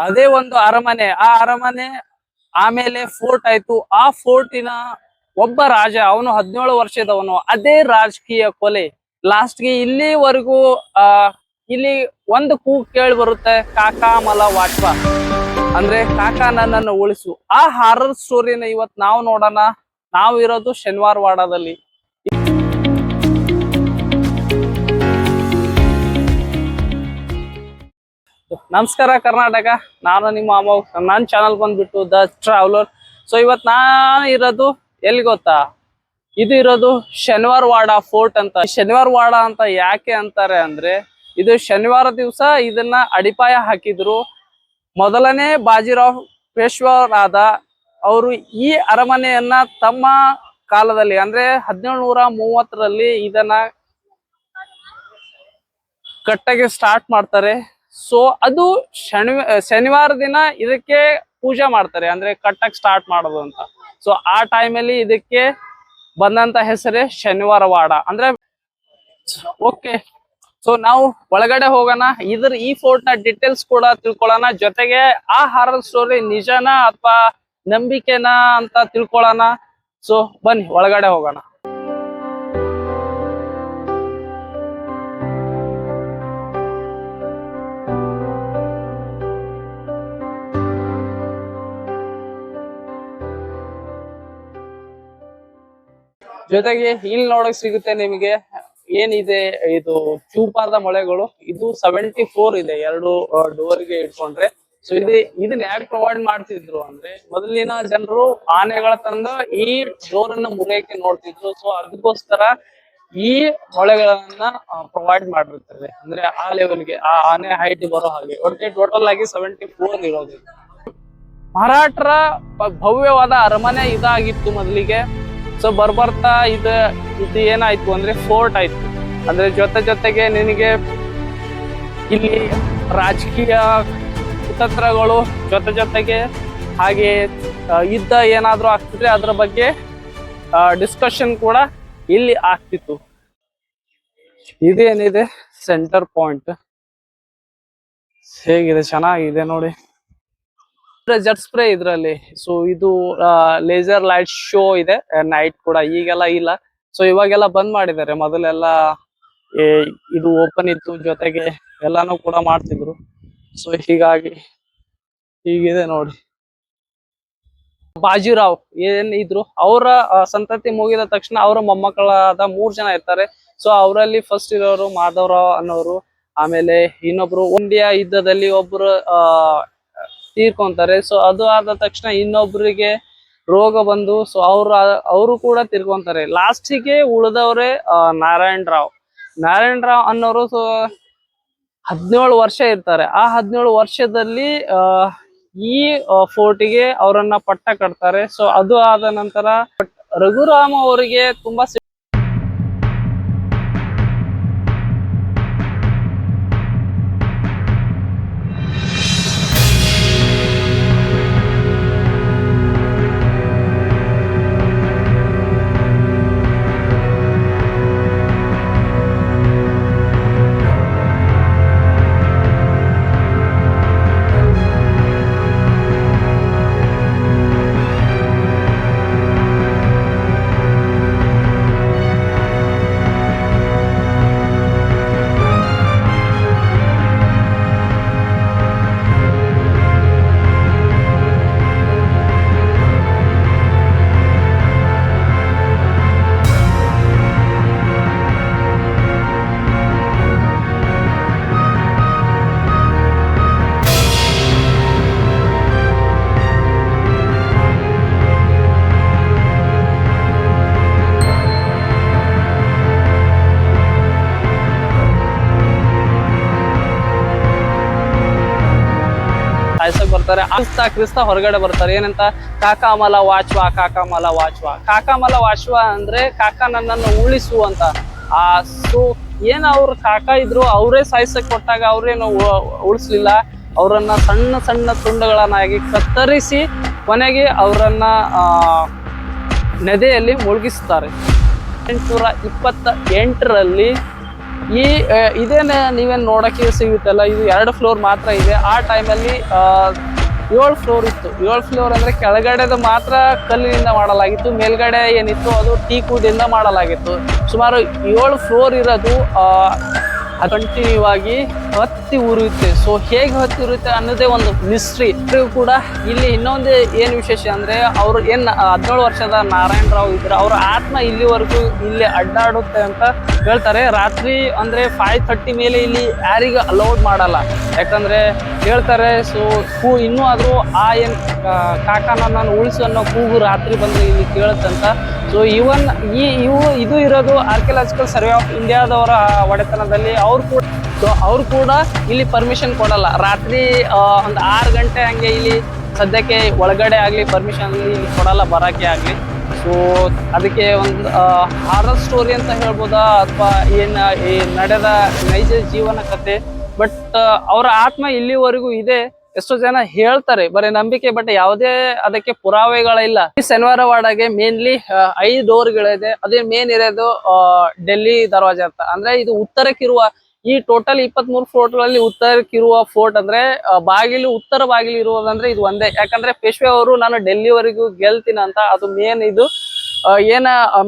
ಅದೇ ಒಂದು ಅರಮನೆ, ಆ ಅರಮನೆ ಆಮೇಲೆ ಫೋರ್ಟ್ ಆಯ್ತು. ಆ ಫೋರ್ಟಿನ ಒಬ್ಬ ರಾಜ, ಅವನು 17 ವರ್ಷದವನು. ಅದೇ ರಾಜಕೀಯ ಕೊಲೆ. ಲಾಸ್ಟ್ಗೆ ಇಲ್ಲಿವರೆಗೂ ಇಲ್ಲಿ ಒಂದು ಕೂಗು ಕೇಳಿ ಬರುತ್ತೆ, ಕಾಕಾ ಮಲ ವಾಚ್ವಾ, ಅಂದ್ರೆ ಕಾಕಾ ನನ್ನನ್ನು ಉಳಿಸು. ಆ ಹಾರರ್ ಸ್ಟೋರಿನ ಇವತ್ ನಾವು ನೋಡೋಣ. ನಾವು ಇರೋದು ಶನಿವಾರ ವಾಡದಲ್ಲಿ. ನಮಸ್ಕಾರ ಕರ್ನಾಟಕ, ನಾನು ನಿಮ್ಮ ಅಮೋಘ್. ನನ್ನ ಚಾನಲ್ ಬಂದ್ಬಿಟ್ಟು ದ ಟ್ರಾವೆಲರ್. ಸೊ ಇವತ್ ನಾನು ಇರೋದು ಎಲ್ಲಿ ಗೊತ್ತಾ? ಇದು ಇರೋದು ಶನಿವಾರ ವಾಡ ಫೋರ್ಟ್ ಅಂತ. ಶನಿವಾರ ವಾಡ ಅಂತ ಯಾಕೆ ಅಂತಾರೆ ಅಂದ್ರೆ, ಇದು ಶನಿವಾರ ದಿವಸ ಇದನ್ನ ಅಡಿಪಾಯ ಹಾಕಿದ್ರು. ಮೊದಲನೇ ಬಾಜಿರಾವ್ ಪೇಶ್ವರಾದ ಅವರು ಈ ಅರಮನೆಯನ್ನ ತಮ್ಮ ಕಾಲದಲ್ಲಿ ಅಂದ್ರೆ 1730ರಲ್ಲಿ ಇದನ್ನ ಕಟ್ಟಕ್ಕೆ ಸ್ಟಾರ್ಟ್ ಮಾಡ್ತಾರೆ. ಸೊ ಅದು ಶನಿವಾರ ದಿನ ಇದಕ್ಕೆ ಪೂಜೆ ಮಾಡ್ತಾರೆ, ಅಂದ್ರೆ ಕಟ್ಟಕ್ ಸ್ಟಾರ್ಟ್ ಮಾಡೋದು ಅಂತ. ಸೊ ಆ ಟೈಮಲ್ಲಿ ಇದಕ್ಕೆ ಬಂದಂತ ಹೆಸರೇ ಶನಿವಾರ ವಾಡ ಅಂದ್ರೆ. ಓಕೆ, ಸೊ ನಾವು ಒಳಗಡೆ ಹೋಗೋಣ. ಈ ಫೋರ್ಟ್ ನ ಡೀಟೇಲ್ಸ್ ಕೂಡ ತಿಳ್ಕೊಳ್ಳೋಣ. ಜೊತೆಗೆ ಆ ಹಾರರ್ ಸ್ಟೋರಿ ನಿಜನಾ ಅಥವಾ ನಂಬಿಕೆನಾ ಅಂತ ತಿಳ್ಕೊಳ್ಳೋಣ. ಸೊ ಬನ್ನಿ ಒಳಗಡೆ ಹೋಗೋಣ. ಜೊತೆಗೆ ಇಲ್ಲಿ ನೋಡಕ್ ಸಿಗುತ್ತೆ ನಿಮಗೆ ಏನಿದೆ, ಇದು ಚೂಪಾದ ಮೊಳೆಗಳು. ಇದು 74 ಇದೆ, 2 ಡೋರ್ಗೆ ಇಟ್ಕೊಂಡ್ರೆ. ಸೊ ಇದನ್ನ ಯಾಕೆ ಪ್ರೊವೈಡ್ ಮಾಡ್ತಿದ್ರು ಅಂದ್ರೆ, ಮೊದಲಿನ ಜನರು ಆನೆಗಳ ತಂದು ಈ ಡೋರ್ ಅನ್ನ ಮುರಿಯಕ್ಕೆ ನೋಡ್ತಿದ್ರು. ಸೊ ಅದಕ್ಕೋಸ್ಕರ ಈ ಮೊಳೆಗಳನ್ನ ಪ್ರೊವೈಡ್ ಮಾಡಿರ್ತಾರೆ, ಅಂದ್ರೆ ಆ ಲೆವೆಲ್ಗೆ ಆ ಆನೆ ಹೈಟ್ ಬರೋ ಹಾಗೆ. ಒಟ್ಟಿಗೆ ಟೋಟಲ್ ಆಗಿ 74 ಇರೋದು. ಮರಾಠರ ಭವ್ಯವಾದ ಅರಮನೆ ಇದಾಗಿತ್ತು ಮೊದಲಿಗೆ. ಸೊ ಬರ್ಬರ್ತಾ ಇದು ಏನಾಯ್ತು ಅಂದ್ರೆ ಫೋರ್ಟ್ ಆಯ್ತು. ಅಂದ್ರೆ ಜೊತೆಗೆ ನಿನಗೆ ಇಲ್ಲಿ ರಾಜಕೀಯ ಕುತಂತ್ರಗಳು ಜೊತೆಗೆ ಹಾಗೆ ಯುದ್ಧ ಏನಾದ್ರೂ ಆಗ್ತಿದ್ರೆ ಅದ್ರ ಬಗ್ಗೆ ಡಿಸ್ಕಷನ್ ಕೂಡ ಇಲ್ಲಿ ಆಗ್ತಿತ್ತು. ಇದೇನಿದೆ ಸೆಂಟರ್ ಪಾಯಿಂಟ್, ಹೇಗಿದೆ, ಚೆನ್ನಾಗಿದೆ ನೋಡಿ. ಜೆಟ್ ಸ್ಪ್ರೇ ಇದ್ರಲ್ಲಿ. ಸೊ ಇದು ಲೇಸರ್ ಲೈಟ್ ಶೋ ಇದೆ ನೈಟ್ ಕೂಡ. ಈಗೆಲ್ಲ ಇಲ್ಲ, ಸೊ ಇವಾಗೆಲ್ಲ ಬಂದ್ ಮಾಡಿದ್ದಾರೆ. ಮೊದಲೆಲ್ಲ ಇದು ಓಪನ್ ಇತ್ತು, ಜೊತೆಗೆ ಎಲ್ಲಾನು ಕೂಡ ಮಾಡ್ತಿದ್ರು. ಸೊ ಹೀಗಾಗಿ ಹೀಗಿದೆ ನೋಡಿ. ಬಾಜಿರಾವ್ ಏನ್ ಇದ್ರು, ಅವರ ಸಂತತಿ ಮುಗಿದ ತಕ್ಷಣ ಅವರ ಮೊಮ್ಮಕ್ಕಳಾದ 3 ಜನ ಇರ್ತಾರೆ. ಸೊ ಅವರಲ್ಲಿ ಫಸ್ಟ್ ಇರೋರು ಮಾಧವರಾವ್ ಅನ್ನೋರು. ಆಮೇಲೆ ಇನ್ನೊಬ್ರು ಇಂಡಿಯಾ ಯುದ್ಧದಲ್ಲಿ ಒಬ್ರು ತೀರ್ಕೊಂತಾರೆ. ಸೊ ಅದು ಆದ ತಕ್ಷಣ ಇನ್ನೊಬ್ರಿಗೆ ರೋಗ ಬಂದು ಸೊ ಅವರು ಕೂಡ ತೀರ್ಕೊಂತಾರೆ. ಲಾಸ್ಟಿಗೆ ಉಳಿದವ್ರೆ ನಾರಾಯಣ್ ರಾವ್ ಅನ್ನೋರು. ಸೊ 17 ವರ್ಷ ಇರ್ತಾರೆ. ಆ 17 ವರ್ಷದಲ್ಲಿ ಈ ಫೋರ್ಟಿಗೆ ಅವರನ್ನ ಪಟ್ಟ ಕಟ್ತಾರೆ. ಸೊ ಅದು ಆದ ನಂತರ ರಘುರಾಮ್ ಅವರಿಗೆ ತುಂಬಾ ಬರ್ತಾರೆ. ಕ್ರಿಸ್ತ ಹೊರಗಡೆ ಬರ್ತಾರೆ. ಏನಂತ? ಕಾಕಾ ಮಲ ವಾಚ್ವಾ, ಕಾಕಾ ಮಲ ವಾಚ್ವಾ. ಕಾಕಾ ಮಲ ವಾಚ್ವಾ ಅಂದ್ರೆ ಕಾಕಾ ನನ್ನನ್ನು ಉಳಿಸು ಅಂತ. ಸೊ ಏನ್ ಅವ್ರ ಕಾಕಾ ಇದ್ರು, ಅವರೇ ಸಾಯಿಸಕ್ ಕೊಟ್ಟಾಗ ಅವ್ರೇನು ಉಳಿಸ್ಲಿಲ್ಲ. ಅವರನ್ನ ಸಣ್ಣ ಸಣ್ಣ ತುಂಡುಗಳನ್ನಾಗಿ ಕತ್ತರಿಸಿ ಕೊನೆಗೆ ಅವರನ್ನ ನದಿಯಲ್ಲಿ ಮುಳುಗಿಸ್ತಾರೆ. 1828ರಲ್ಲಿ ಈ ಇದೇನೆ ನೀವೇನ್ ನೋಡಕ್ಕೆ ಸಿಗುತ್ತಲ್ಲ, ಇದು 2 ಫ್ಲೋರ್ ಮಾತ್ರ ಇದೆ. ಆ ಟೈಮಲ್ಲಿ 7 ಫ್ಲೋರ್ ಇತ್ತು. 7 ಫ್ಲೋರ್ ಅಂದ್ರೆ ಕೆಳಗಡೆದು ಮಾತ್ರ ಕಲ್ಲಿನಿಂದ ಮಾಡಲಾಗಿತ್ತು, ಮೇಲ್ಗಡೆ ಏನಿತ್ತು ಅದು ಟೀಕ್ ವುಡ್ ಇಂದ ಮಾಡಲಾಗಿತ್ತು. ಸುಮಾರು 7 ಫ್ಲೋರ್ ಇರೋದು ಕಂಟಿನ್ಯೂ ಆಗಿ ಹತ್ತಿ ಉರಿಯುತ್ತೆ. ಸೊ ಹೇಗೆ ಹತ್ತಿ ಉರಿಯುತ್ತೆ ಅನ್ನೋದೇ ಒಂದು ಮಿಸ್ಟ್ರಿ ಕೂಡ. ಇಲ್ಲಿ ಇನ್ನೊಂದು ಏನ್ ವಿಶೇಷ ಅಂದ್ರೆ, ಅವ್ರು 17 ವರ್ಷದ ನಾರಾಯಣ ರಾವ್ ಇದ್ರು, ಅವ್ರ ಆತ್ಮ ಇಲ್ಲಿವರೆಗೂ ಇಲ್ಲಿ ಅಡ್ಡಾಡುತ್ತೆ ಅಂತ ಹೇಳ್ತಾರೆ. ರಾತ್ರಿ ಅಂದ್ರೆ 5:30 ಮೇಲೆ ಇಲ್ಲಿ ಯಾರಿಗೂ ಅಲೌಡ್ ಮಾಡಲ್ಲ, ಯಾಕಂದ್ರೆ ಹೇಳ್ತಾರೆ. ಸೊ ಇನ್ನೂ ಆದ್ರೂ ಆ ಕಾಕನ ನಾನು ಉಳಿಸು ಅನ್ನೋ ಕೂಗು ರಾತ್ರಿ ಬಂದ್ರೆ ಇಲ್ಲಿ ಕೇಳುತ್ತಂತ. ಸೊ ಇವನ್ ಇದು ಇರೋದು ಆರ್ಕಿಯಾಲಜಿಕಲ್ ಸರ್ವೆ ಆಫ್ ಇಂಡಿಯಾದವರ ಒಡೆತನದಲ್ಲಿ. ಅವ್ರು ಕೂಡ ಇಲ್ಲಿ ಪರ್ಮಿಷನ್ ಕೊಡಲ್ಲ. ರಾತ್ರಿ ಒಂದು 6 ಗಂಟೆ ಹಂಗೆ ಇಲ್ಲಿ ಸದ್ಯಕ್ಕೆ ಒಳಗಡೆ ಆಗ್ಲಿ ಪರ್ಮಿಷನ್ ಇಲ್ಲಿ ಕೊಡಲ್ಲ, ಬರಕ್ಕೆ ಆಗ್ಲಿ. ಸೊ ಅದಕ್ಕೆ ಒಂದು ಹಾರರ್ ಸ್ಟೋರಿ ಅಂತ ಹೇಳ್ಬೋದಾ, ಅಥವಾ ಈ ನಡೆದ ನೈಜ ಜೀವನ ಕತೆ. ಬಟ್ ಅವರ ಆತ್ಮ ಇಲ್ಲಿವರೆಗೂ ಇದೆ. ಎಷ್ಟೋ ಜನ ಹೇಳ್ತಾರೆ, ಬರೀ ನಂಬಿಕೆ, ಬಟ್ ಯಾವುದೇ ಅದಕ್ಕೆ ಪುರಾವೆಗಳಿಲ್ಲ. ಈ ಶನಿವಾರ ವಾಡಗೆ ಮೇನ್ಲಿ 5 ಡೋರ್ಗಳಿದೆ. ಅದೇ ಮೇನ್ ಇರೋದು ಡೆಲ್ಲಿ ದರ್ವಾಜ ಅಂತ. ಅಂದ್ರೆ ಇದು ಉತ್ತರಕ್ಕಿರುವ, ಈ ಟೋಟಲ್ 23 ಫೋರ್ಟ್ಗಳಲ್ಲಿ ಉತ್ತರಕ್ಕಿರುವ ಫೋರ್ಟ್ ಅಂದ್ರೆ ಉತ್ತರ ಬಾಗಿಲು ಇರುವುದಂದ್ರೆ ಇದು ಒಂದೇ. ಯಾಕಂದ್ರೆ ಪೇಶ್ವೆ ಅವರು ನಾನು ಡೆಲ್ಲಿವರೆಗೂ ಗೆಲ್ತೀನಿ ಅಂತ, ಅದು ಮೇನ್ ಇದು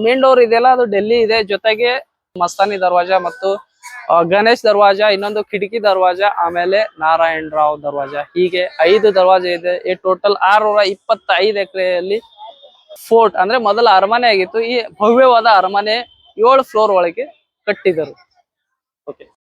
ಮೇನ್ ಡೋರ್ ಇದೆಯಲ್ಲ, ಅದು ಡೆಲ್ಲಿ ಇದೆ. ಜೊತೆಗೆ ಮಸ್ತಾನಿ ದರ್ವಾಜ ಮತ್ತು ಗಣೇಶ್ ದರ್ವಾಜ, ಇನ್ನೊಂದು ಕಿಟಕಿ ದರ್ವಾಜ, ಆಮೇಲೆ ನಾರಾಯಣ್ ರಾವ್ ದರ್ವಾಜ. ಹೀಗೆ 5 ದರ್ವಾಜ ಇದೆ. ಈ ಟೋಟಲ್ 625 ಎಕರೆಯಲ್ಲಿ ಫೋರ್ಟ್ ಅಂದ್ರೆ ಮೊದಲ ಅರಮನೆ ಆಗಿತ್ತು. ಈ ಭವ್ಯವಾದ ಅರಮನೆ 7 ಫ್ಲೋರ್ ಒಳಗೆ ಕಟ್ಟಿದರು. ಓಕೆ.